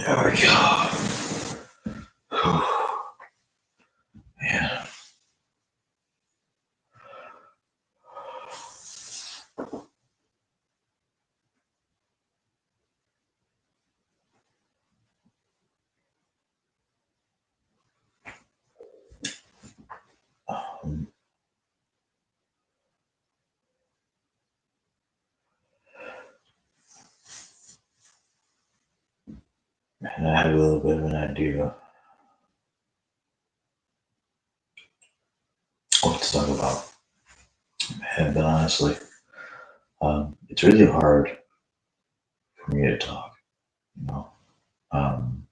There we go. Man. Um, and I had a little bit of an idea what to talk about. And but honestly, it's really hard for me to talk, you know. Um,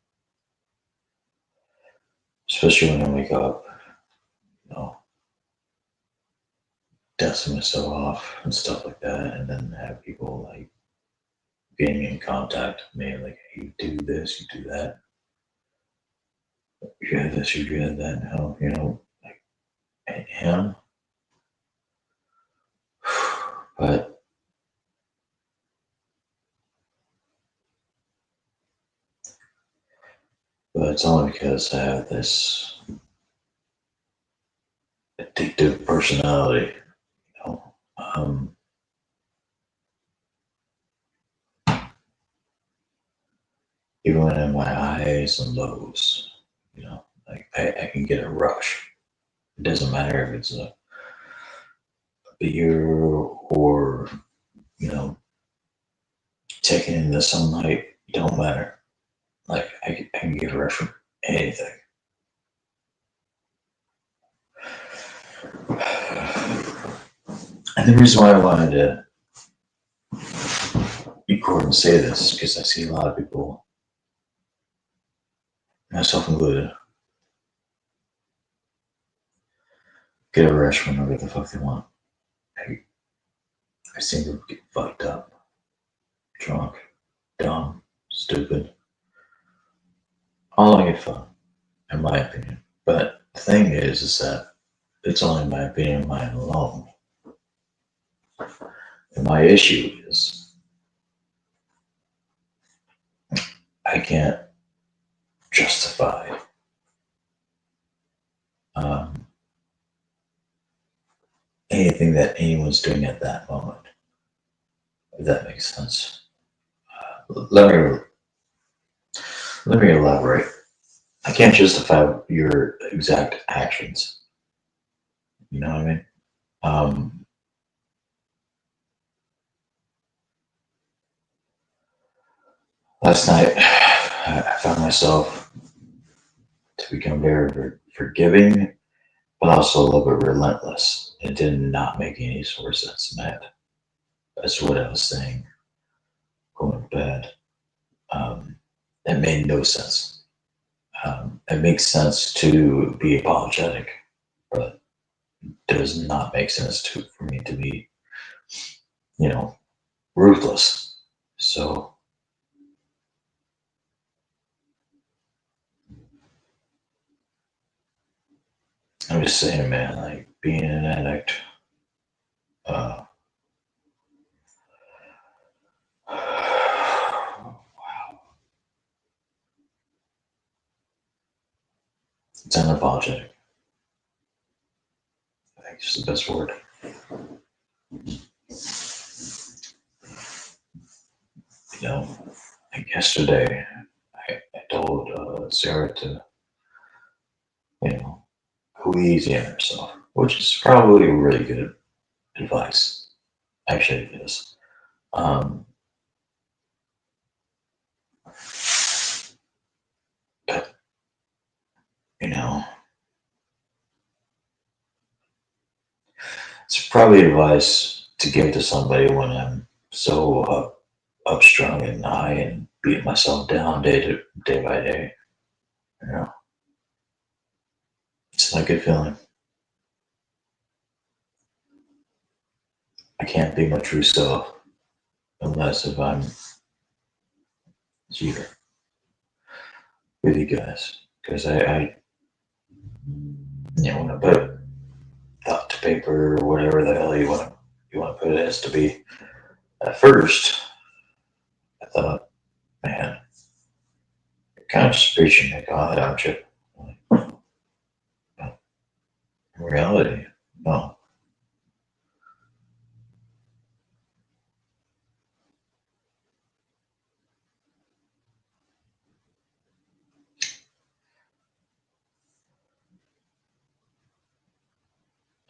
Especially when I wake up, you know, dusting myself off and stuff like that, and then have people like getting in contact with me, like, hey, you do this, you do that, you have this, you have that now, like I am. But it's only because I have this addictive personality, you know. Even when in my highs and lows, like I can get a rush. It doesn't matter if it's a beer or, you know, taking in the sunlight. It don't matter. Like I can get a rush from anything. And the reason why I wanted to record and say this is because I see a lot of people, myself included, get a rush whenever the fuck they want. I seem to get fucked up, drunk, dumb, stupid. All I get fun, in my opinion. But the thing is that it's only my opinion, mine alone. And my issue is I can't justify um, anything that anyone's doing at that moment. If that makes sense. Let me elaborate. I can't justify your exact actions. You know what I mean? Um, Last night, I found myself to become very forgiving, but also a little bit relentless. It did not make any sort of sense in my head. That's what I was saying going to bed. It made no sense. It makes sense to be apologetic, but does not make sense for me to be, you know, ruthless. So I'm just saying, man, like being an addict, uh, it's unapologetic. I think it's the best word. You know, like yesterday, I told Sarah to, you know, go easy on herself, which is probably really good advice. Actually, it is. Um, but, you know, it's probably advice to give to somebody when I'm so upstrung and high and beating myself down day by day. You know, it's not a good feeling. I can't be my true self unless if I'm here with you guys. Because when I put thought to paper or whatever the hell you want to put it as to be. At first, I thought, man, kind of just preaching to God, aren't you? Like, in reality, no.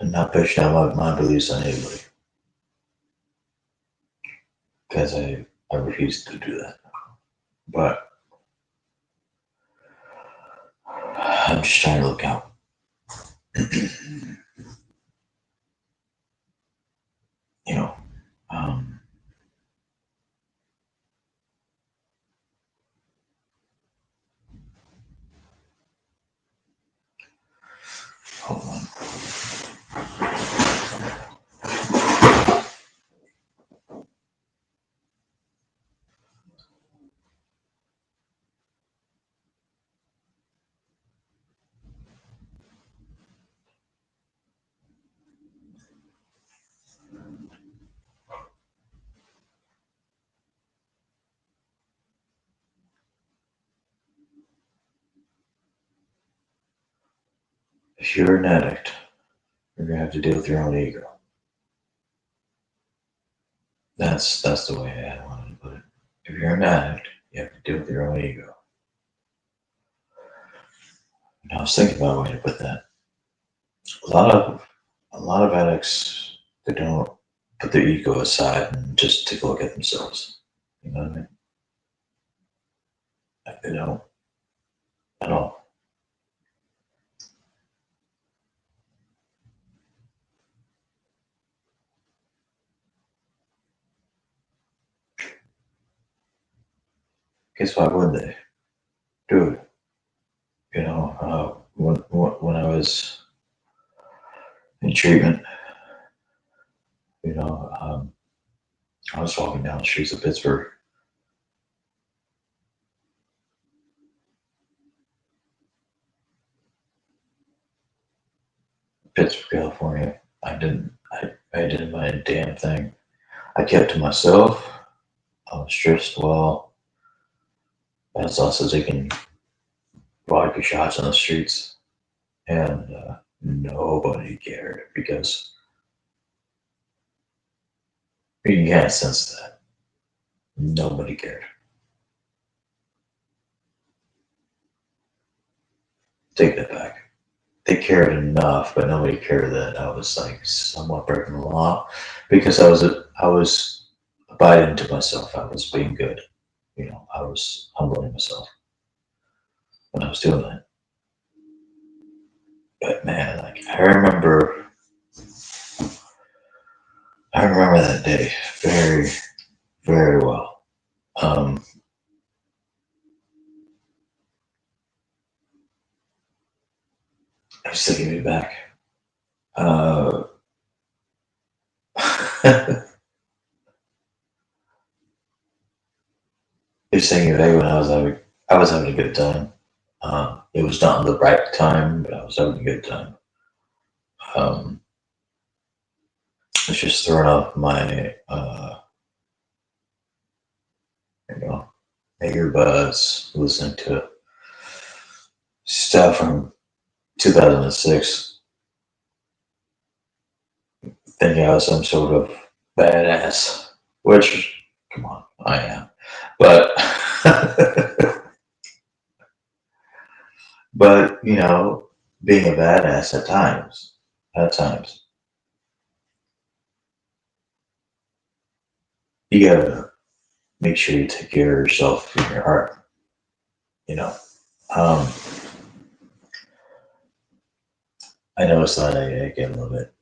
And not push down my beliefs on anybody because I refuse to do that. But I'm just trying to look out. You know, um, hold on. If you're an addict, you're gonna have to deal with your own ego. That's the way I wanted to put it. If you're an addict, you have to deal with your own ego. And I was thinking about a way to put that. A lot of a lot of addicts, they don't put their ego aside and just take a look at themselves. You know what I mean? Like they don't at all. Guess why would they? Dude, when I was in treatment, you know, I was walking down the streets of Pittsburgh, California. I didn't mind a damn thing. I kept to myself. I was stressed well. I was also taking vodka shots on the streets, and nobody cared because you can't sense that. Nobody cared. Take that back. They cared enough, but nobody cared that I was like somewhat breaking the law because I was abiding to myself. I was being good. I was humbling myself when I was doing that. But man, like I remember that day very, very well. It's taking me back. Uh, it's taking me back when I was having a good time. It was not the right time, but I was having a good time. Um, I was just throwing off my, you know, earbuds, listening to stuff from 2006, thinking I was some sort of badass, which, come on, I am. But, but, being a badass at times, you gotta make sure you take care of yourself and your heart, you know. Um, I noticed that I get a little bit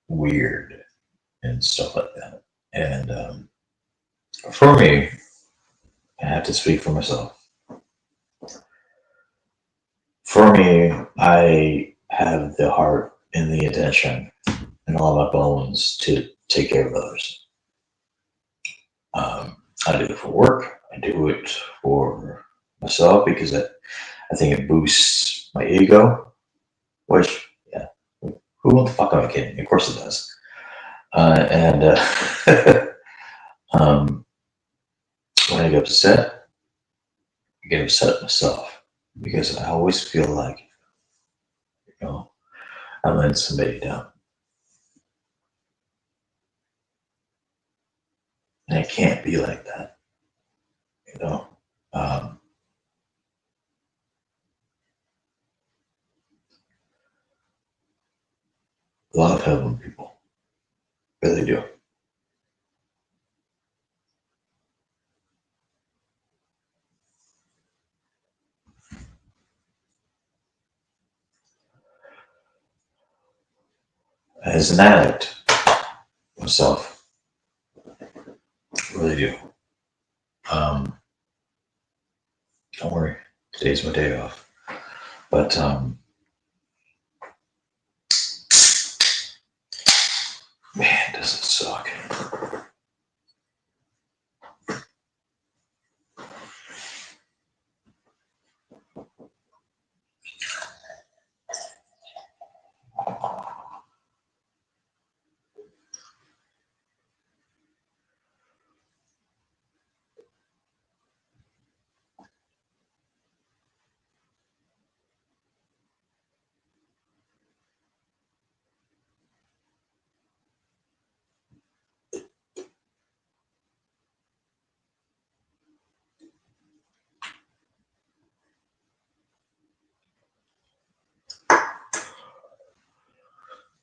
weird and stuff like that. And for me, I have to speak for myself. For me, I have the heart and the intention and all my bones to take care of others. I do it for work. I do it for myself because I think it boosts my ego, which, yeah, who the fuck am I kidding? Of course it does. And um, when I get upset, I get upset at myself because I always feel like, you know, I'm letting somebody down. And it can't be like that, you know. Um, a lot of helping people really do. As an addict myself, really do. Um, don't worry, today's my day off. But man, does it suck.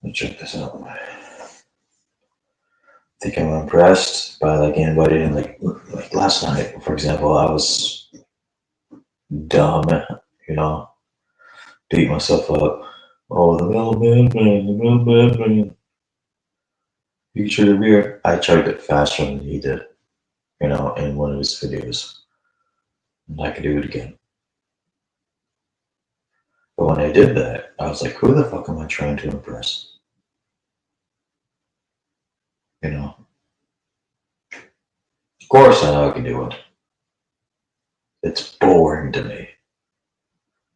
Let me check this out. I think I'm impressed by like anybody and like last night, for example, I was dumb, you know, beat myself up. Oh, the mailman, man, the mailman, man. You chug a beer. I chugged it faster than he did, you know, in one of his videos. And I could do it again. But when I did that, I was like, who the fuck am I trying to impress? You know? Of course I know I can do it. It's boring to me.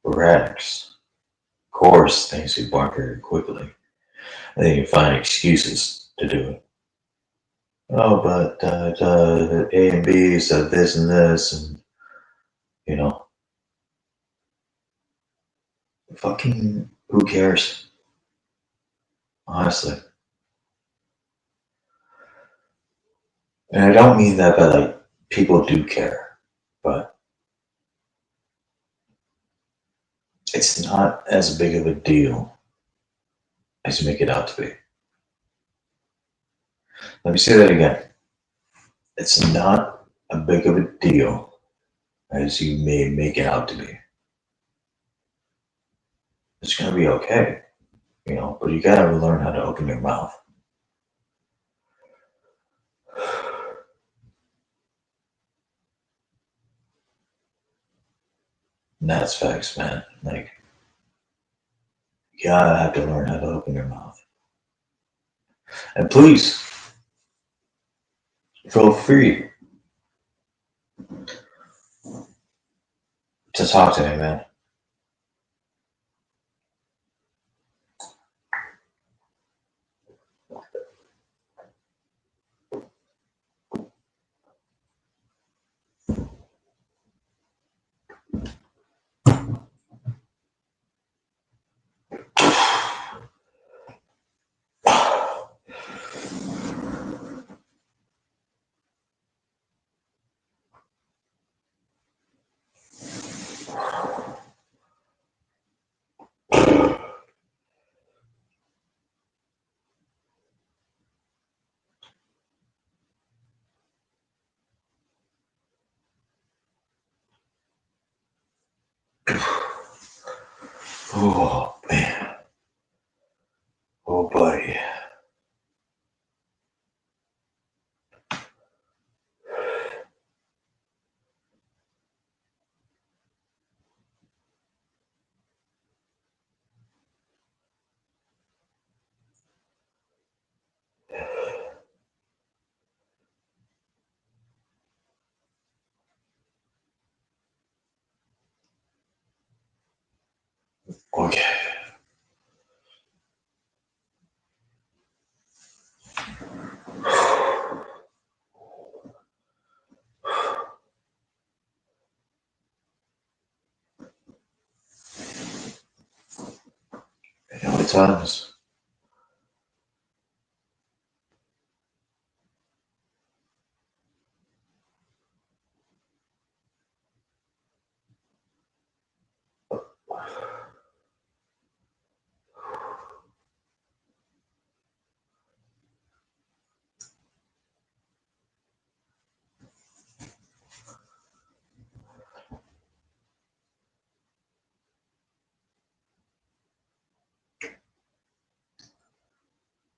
Relax. Of course things get boring very quickly. And then you find excuses to do it. Oh, but A and B said this and this, and you know, fucking who cares? Honestly. And I don't mean that by like people do care, but it's not as big of a deal as you make it out to be. Let me say that again. It's not a big of a deal as you may make it out to be. It's gonna be okay, you know, but you gotta learn how to open your mouth. And that's facts, man. Like, you gotta have to learn how to open your mouth. And please feel free to talk to me, man. Oh, man. Oh, buddy. Okay. many times.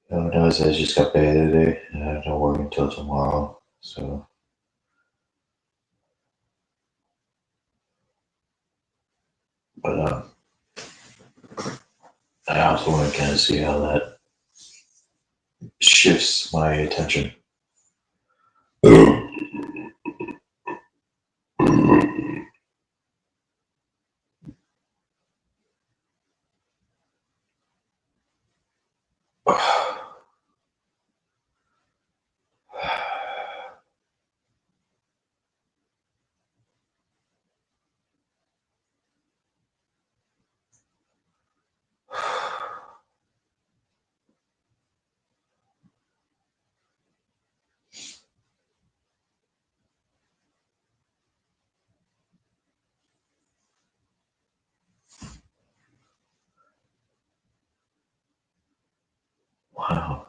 Who knows? I just got paid today, and I don't work until tomorrow. So, but I also want to kind of see how that shifts my attention. Wow.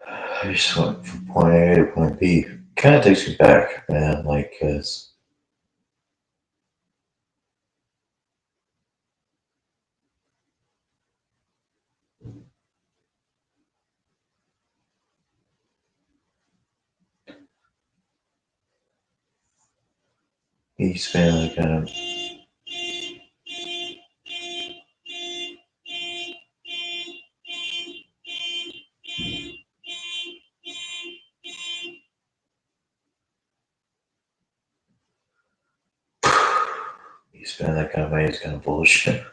I just went from point A to point B. Kind of takes me back, man. Like, cause he's been like kind of he's been that kind of money. It's kind of bullshit.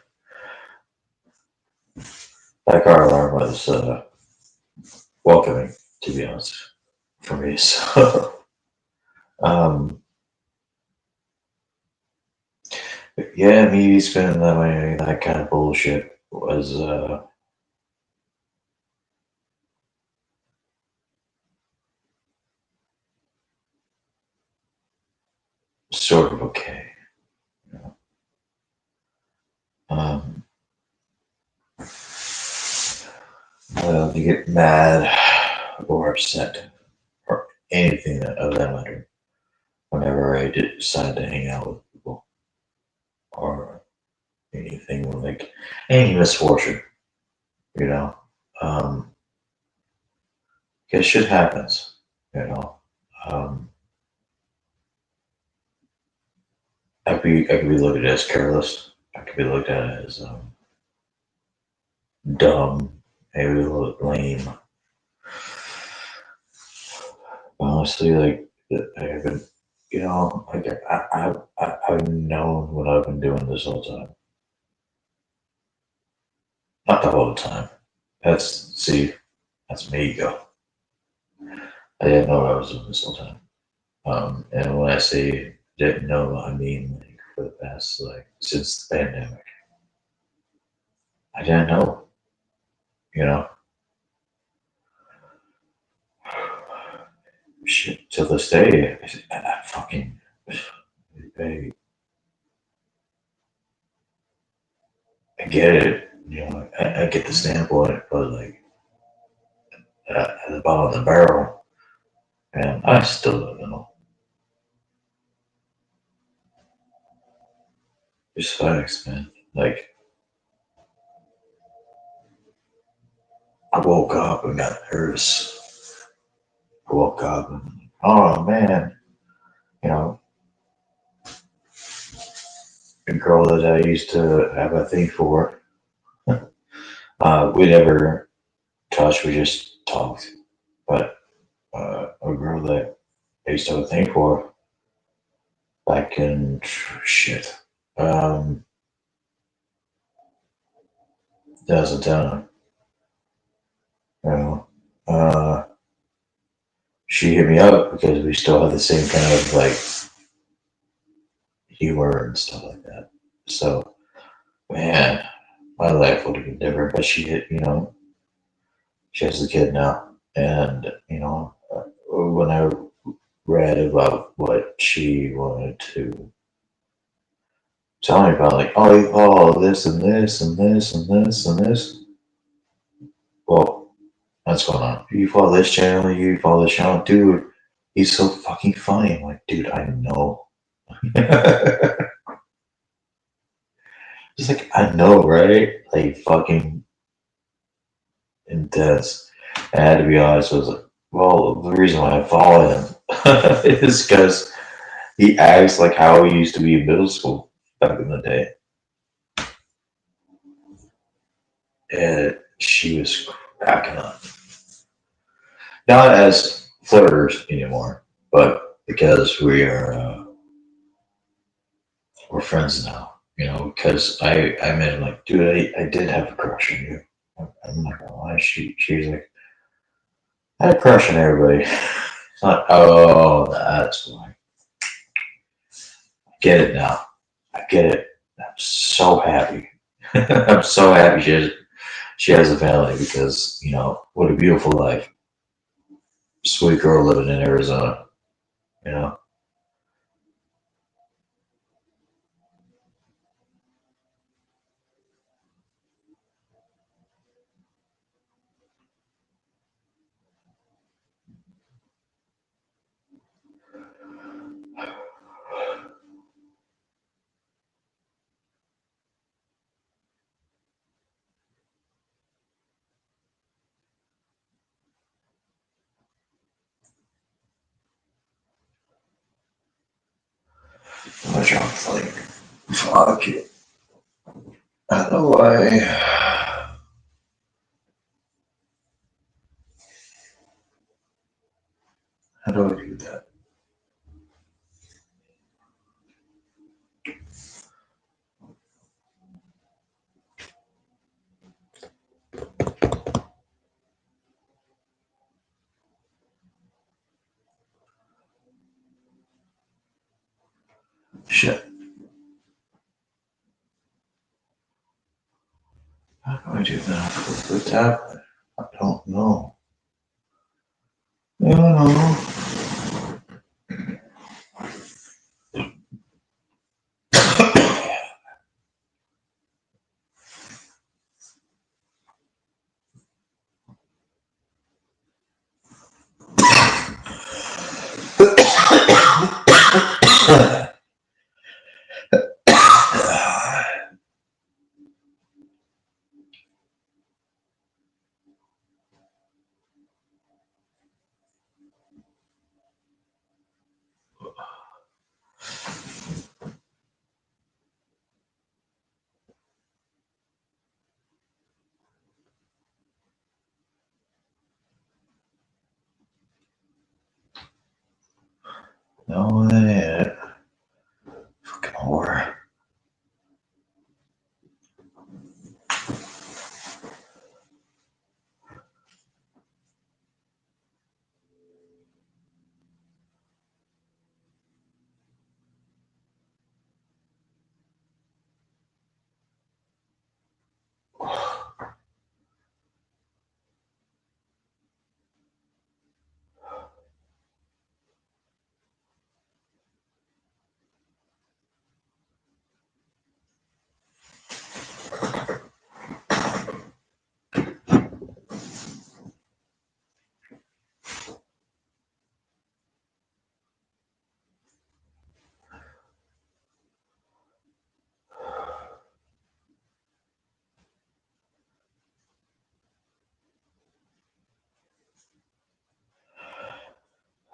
That car alarm was welcoming, to be honest, for me. So, um, yeah, me spending that money, that kind of bullshit was sort of okay. You know? Well, you get mad or upset or anything of that matter whenever I decide to hang out with people or anything like any misfortune, you know. Um, because shit happens, you know. Um, I could be looked at as careless. I could be looked at as dumb, maybe a little lame. Honestly, like I've been, you know, like I've known what I've been doing this whole time. Not the whole time. That's see, that's me ego. I didn't know what I was doing this whole time. And when I say didn't know, I mean like for the past like since the pandemic. I didn't know, you know. Shit, to this day, I fucking, I, I get it, you know. I get the standpoint, but like at the bottom of the barrel, and I still don't know. Just facts, man. Like I woke up and got nervous. I woke up and oh man, you know, a girl that I used to have a thing for. We never touched. We just talked. But a girl that I used to have a thing for back in shit, 2010. You know, she hit me up because we still have the same kind of like humor and stuff like that. So, man, my life would have been different. But she has a kid now, and when I read about what she wanted to tell me about, like, oh, you follow this and this and this and this and this. Well, what's going on? You follow this channel, you follow this channel, dude. He's so fucking funny. I'm like, dude, I know. Just like, I know, right? Like, fucking intense. And I had to be honest, was like, well, the reason why I follow him is because he acts like how he used to be in middle school back in the day. And she was cracking up. Not as flirters anymore, but because we're friends now. Because I met him like, dude, I did have a crush on you. I'm not gonna lie. She's like, I had a crush on everybody. It's not, oh, that's why. I get it now. I get it. I'm so happy. I'm so happy she has a family because, what a beautiful life. Sweet girl living in Arizona, you know? Which I'm like, fuck it. How do I do that? Shit. How do I do that with the tablet? I don't know. I don't know. No way. Fucking whore.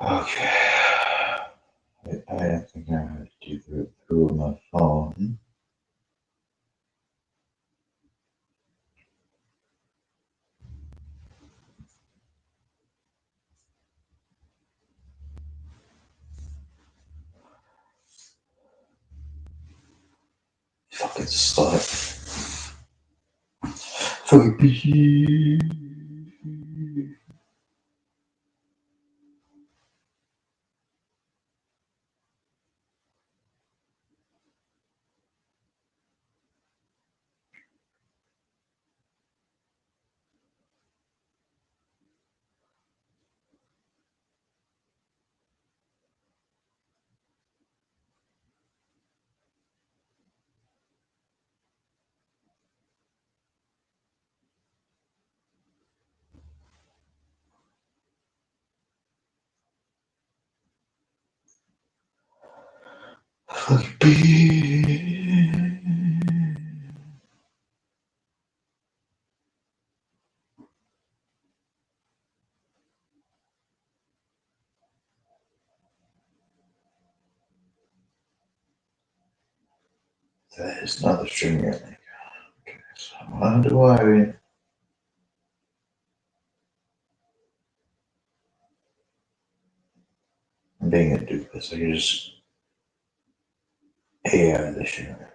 Okay. I think I have to do it through my phone. Fucking slut. Fucking bitch. That is not the string you're thinking. Okay, so how do I? I'm being a doofus. I use AI this year.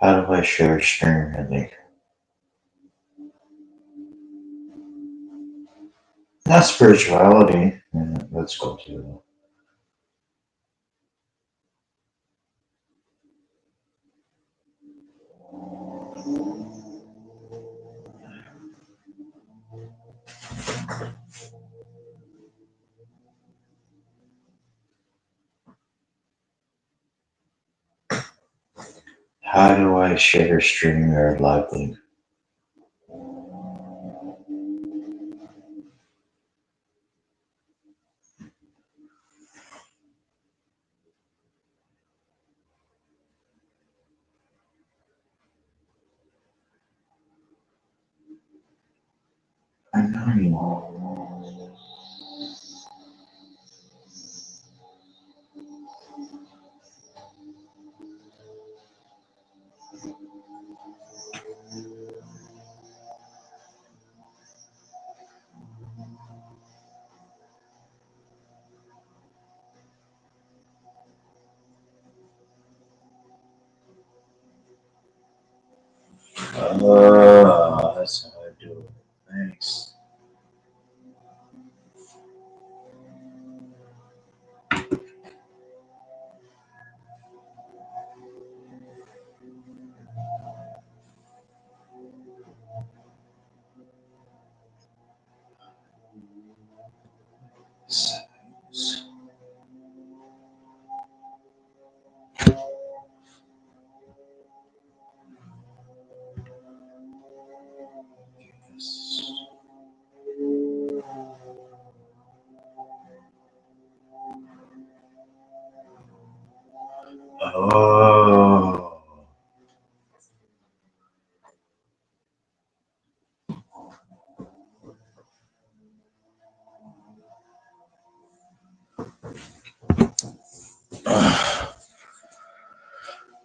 How do I share string ending? Not spirituality. Yeah, that's cool too. How do I share string or live link? I know you. That's how I do it. Thanks. Settings. Yes. Oh.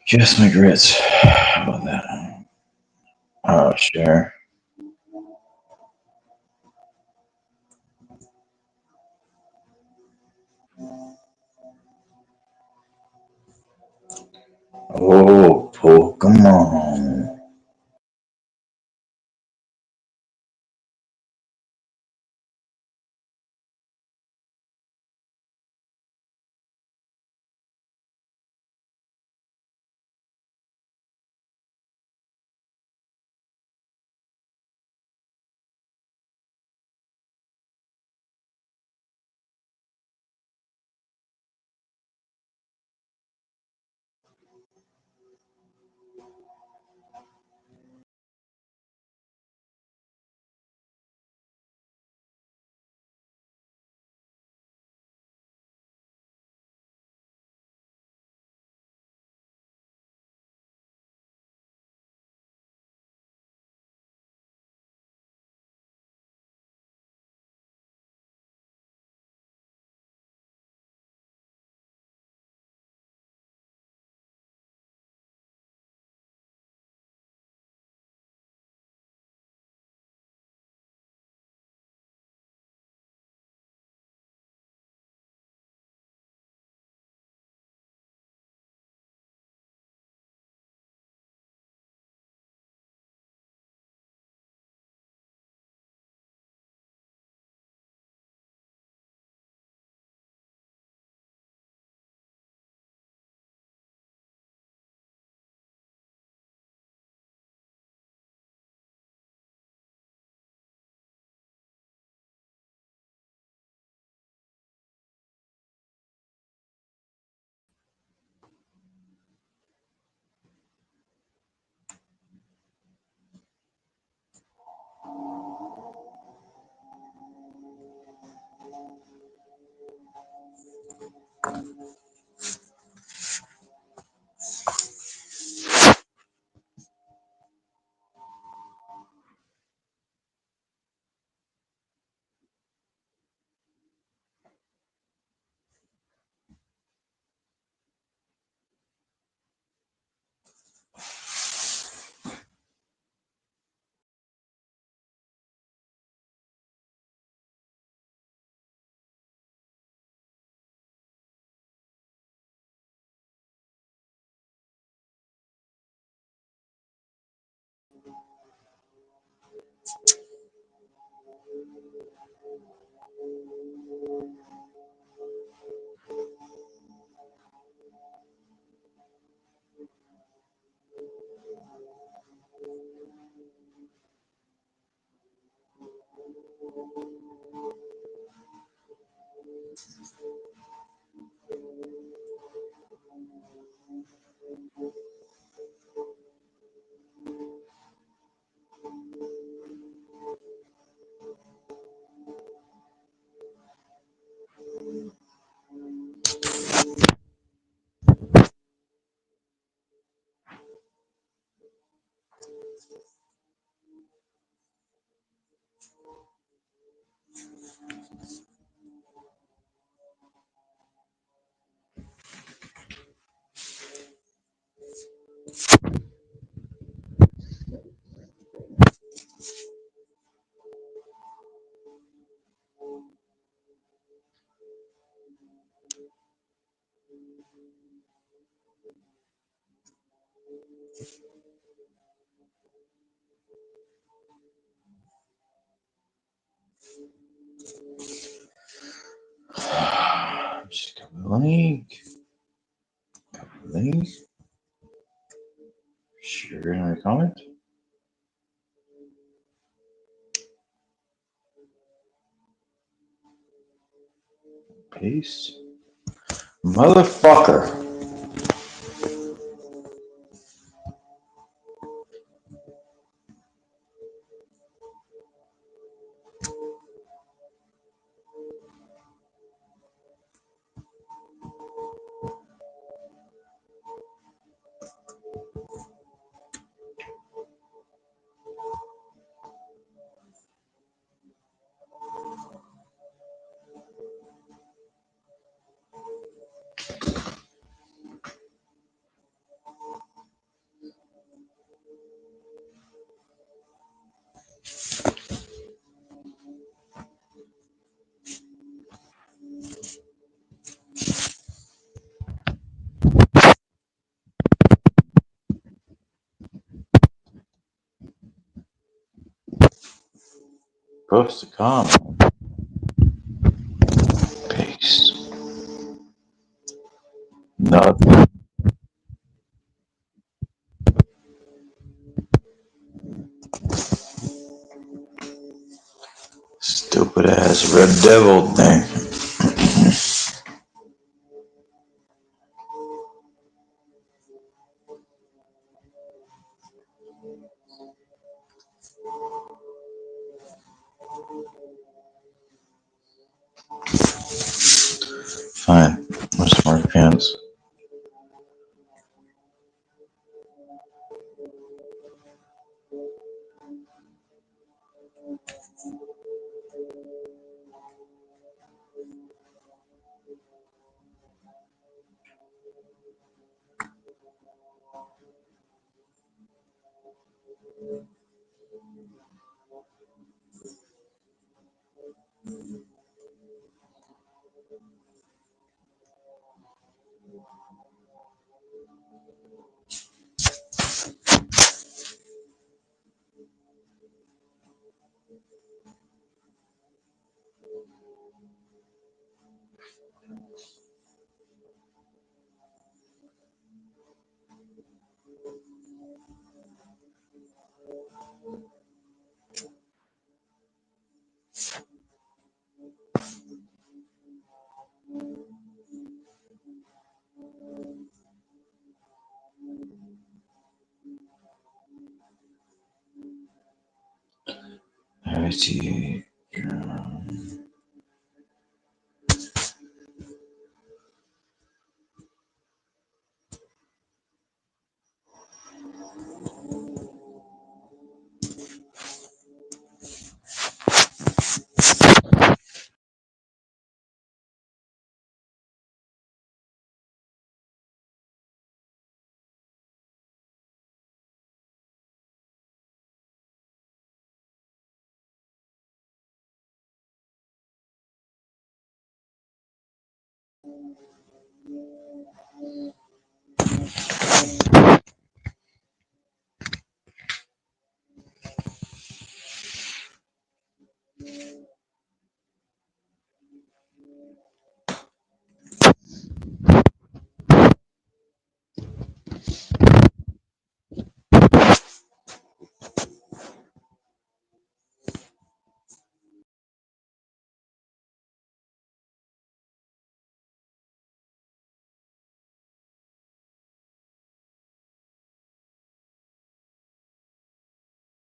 Just my grits. How about that? Oh, sure. Oh, Pokemon. Just copy the link. Copy the link. Share in a comment. Paste. Motherfucker. Post a comment. Paste. Nothing. Stupid ass Red Devil thing. Fine. Let's mark pants. mighty